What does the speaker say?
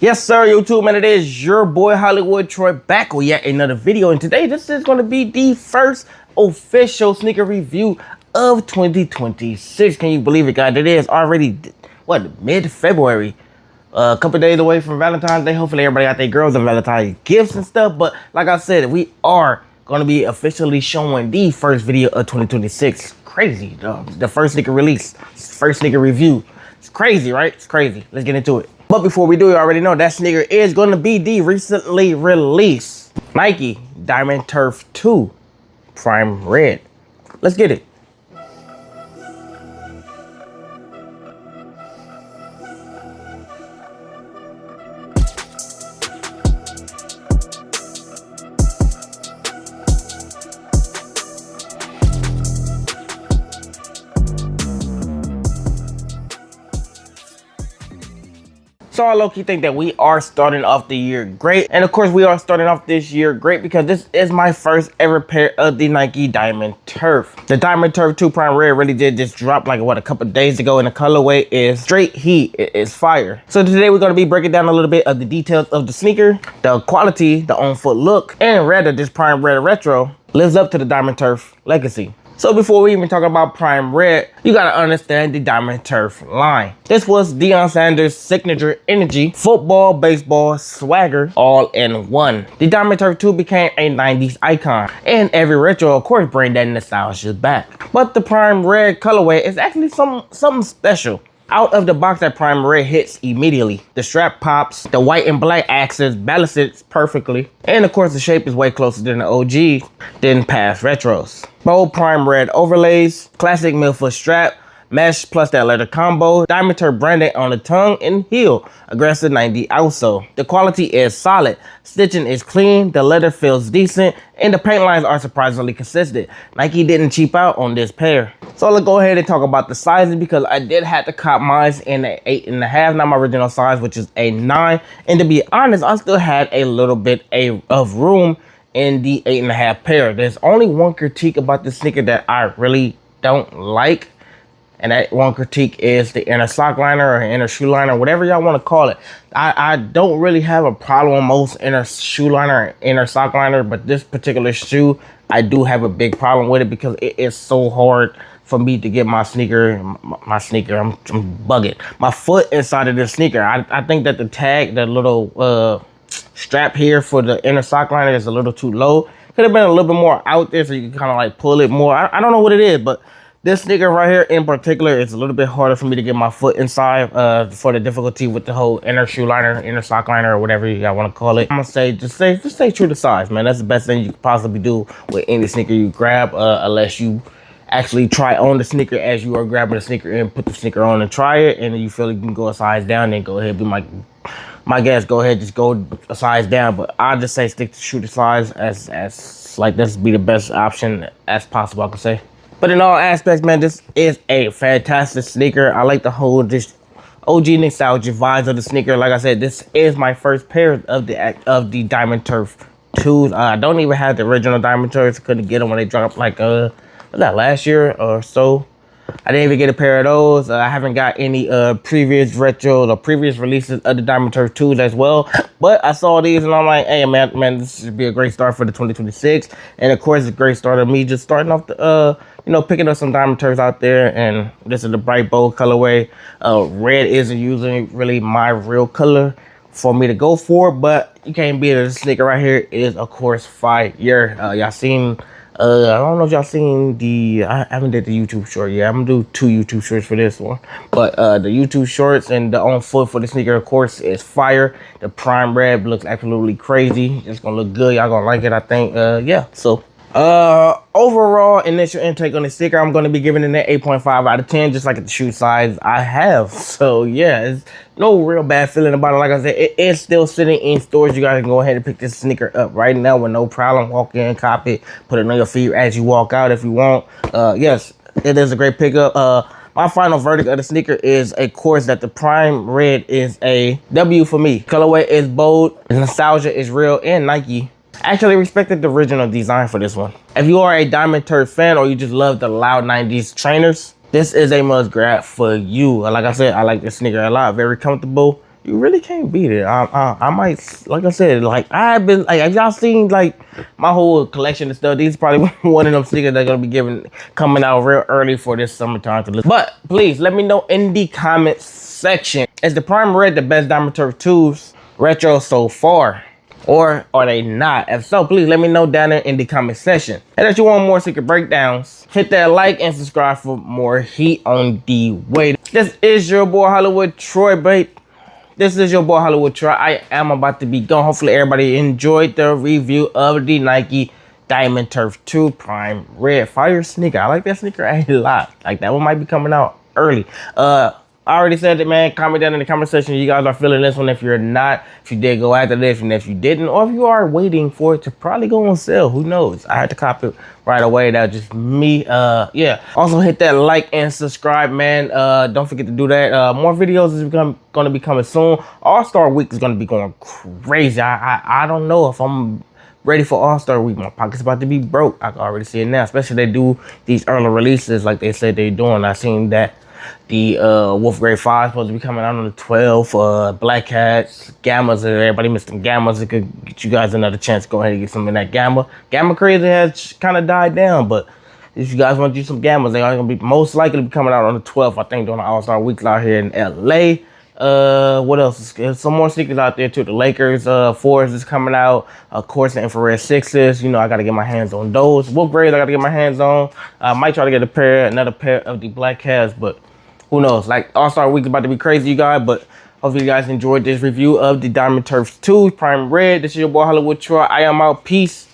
Yes, sir, YouTube, man. It is your boy Hollywood Troy back with yet another video. And today, this is going to be the first official sneaker review of 2026. Can you believe it, guys? It is already, what, mid-February. A couple days away from Valentine's Day. Hopefully, everybody got their girls and Valentine's gifts and stuff. But like I said, we are going to be officially showing the first video of 2026. Crazy, dog. The first sneaker release, first sneaker review. It's crazy, right? It's crazy. Let's get into it. But before we do, you already know that sneaker is going to be the recently released Nike Diamond Turf 2 Prime Red. Let's get it. So I low-key think that we are starting off the year great. And of course, we are starting off this year great because this is my first ever pair of the Nike Diamond Turf. The Diamond Turf 2 Prime Red really did just drop like, what, a couple days ago. And the colorway is straight heat. It is fire. So today we're going to be breaking down a little bit of the details of the sneaker, the quality, the on-foot look, and rather this Prime Red Retro lives up to the Diamond Turf legacy. So before we even talk about Prime Red, you gotta understand the Diamond Turf line. This was Deion Sanders' signature energy, football, baseball, swagger, all in one. The Diamond Turf 2 became a 90s icon, and every retro, of course, bring that nostalgia back. But the Prime Red colorway is actually something special. Out of the box, that Prime Red hits immediately. The strap pops, the white and black accents balances perfectly, and of course the shape is way closer than the OG than past retros. Bold Prime Red overlays, classic midfoot strap, mesh plus that leather combo, Diamond Turf branding on the tongue and heel, aggressive 90 outsole. The quality is solid, stitching is clean, the leather feels decent, and the paint lines are surprisingly consistent. Nike didn't cheap out on this pair. So let's go ahead and talk about the sizing because I did have to cop mine in an 8.5, not my original size, which is a 9. And to be honest, I still had a little bit of room in the 8.5 pair. There's only one critique about this sneaker that I really don't like. And that one critique is the inner sock liner or inner shoe liner, whatever y'all want to call it. I don't really have a problem with most inner shoe liner or inner sock liner, but this particular shoe, I do have a big problem with it because it is so hard for me to get my sneaker, I'm bugging. My foot inside of this sneaker. I think that the tag, the little strap here for the inner sock liner is a little too low. Could have been a little bit more out there so you can kind of like pull it more. I don't know what it is, but this sneaker right here in particular is a little bit harder for me to get my foot inside for the difficulty with the whole inner shoe liner, inner sock liner, or whatever you want to call it. I'm gonna say, just stay true to size, man. That's the best thing you could possibly do with any sneaker you grab, unless you actually try on the sneaker as you are grabbing the sneaker and put the sneaker on and try it, and then you feel like you can go a size down, then go ahead, be my guess, go ahead, just go a size down. But I just say stick to true to size as like this be the best option as possible, I can say. But in all aspects, man, this is a fantastic sneaker. I like the whole this OG nostalgia vibes of the sneaker. Like I said, this is my first pair of the Diamond Turf 2s. I don't even have the original Diamond Turfs. Couldn't get them when they dropped like was that last year or so. I didn't even get a pair of those. I haven't got any previous retros or previous releases of the Diamond Turf 2s as well. But I saw these and I'm like, hey, man, this should be a great start for the 2026. And of course, it's a great start of me just starting off the, picking up some Diamond Turfs out there. And this is the bright bold colorway. Red isn't usually really my real color for me to go for, but you can't beat it. This sneaker right here is, of course, fire. Y'all seen... I don't know if y'all seen I haven't did the YouTube short yet. I'm gonna do 2 YouTube shorts for this one. But the YouTube shorts and the on foot for the sneaker, of course, is fire. The Prime Red looks absolutely crazy. It's gonna look good. Y'all gonna like it, I think. Yeah, so overall initial intake on the sticker, I'm going to be giving it an 8.5 out of 10, just like the shoe size I have. So yeah, it's no real bad feeling about it. Like I said, it is still sitting in stores. You guys can go ahead and pick this sneaker up right now with no problem. Walk in, cop it, put it on your feet as you walk out if you want. Yes, it is a great pickup. My final verdict of the sneaker is, of course, that the Prime Red is a W for me. Colorway is bold, the nostalgia is real, and Nike actually respected the original design for this one. If you are a Diamond Turf fan or you just love the loud 90s trainers, this is a must grab for you. Like I said, I like this sneaker a lot. Very comfortable, You really can't beat it. I might, like I said, like I've been, like, have y'all seen like my whole collection of stuff? These is probably one of them sneakers that gonna be coming out real early for this summertime to listen. But please let me know in the comments section, is the Prime Red the best Diamond Turf 2s retro so far? Or are they not? If so, please let me know down there in the comment section. And if you want more secret breakdowns, hit that like and subscribe for more heat on the way. This is your boy Hollywood Troy, babe. This is your boy Hollywood Troy. I am about to be gone. Hopefully everybody enjoyed the review of the Nike Diamond Turf 2 Prime Red Fire sneaker. I like that sneaker a lot. Like, that one might be coming out early. I already said it, man. Comment down in the comment section. You guys are feeling this one. If you're not, if you did go after this, and if you didn't, or if you are waiting for it to probably go on sale, who knows? I had to cop it right away. That was just me. Yeah. Also hit that like and subscribe, man. Don't forget to do that. More videos is going to be coming soon. All-Star Week is going to be going crazy. I don't know if I'm ready for All-Star Week. My pocket's about to be broke. I can already see it now. Especially they do these early releases like they said they're doing. I seen that the Wolf Grade 5 supposed to be coming out on the 12th. Black Hats, Gammas, everybody missed them Gammas. It could get you guys another chance. Go ahead and get some in that Gamma. Gamma crazy has kind of died down, but if you guys want to do some Gammas, they are going to be most likely be coming out on the 12th, I think, during the All-Star Weeks out here in LA. What else? There's some more sneakers out there too. The Lakers 4s is coming out. Of course, the infrared 6s. You know, I gotta get my hands on those. Wolf Grades I gotta get my hands on. I might try to get another pair of the Black Cats, but who knows? Like, All-Star Week is about to be crazy, you guys. But hopefully you guys enjoyed this review of the Diamond Turf 2 Prime Red. This is your boy Hollywood Troy. I am out. Peace.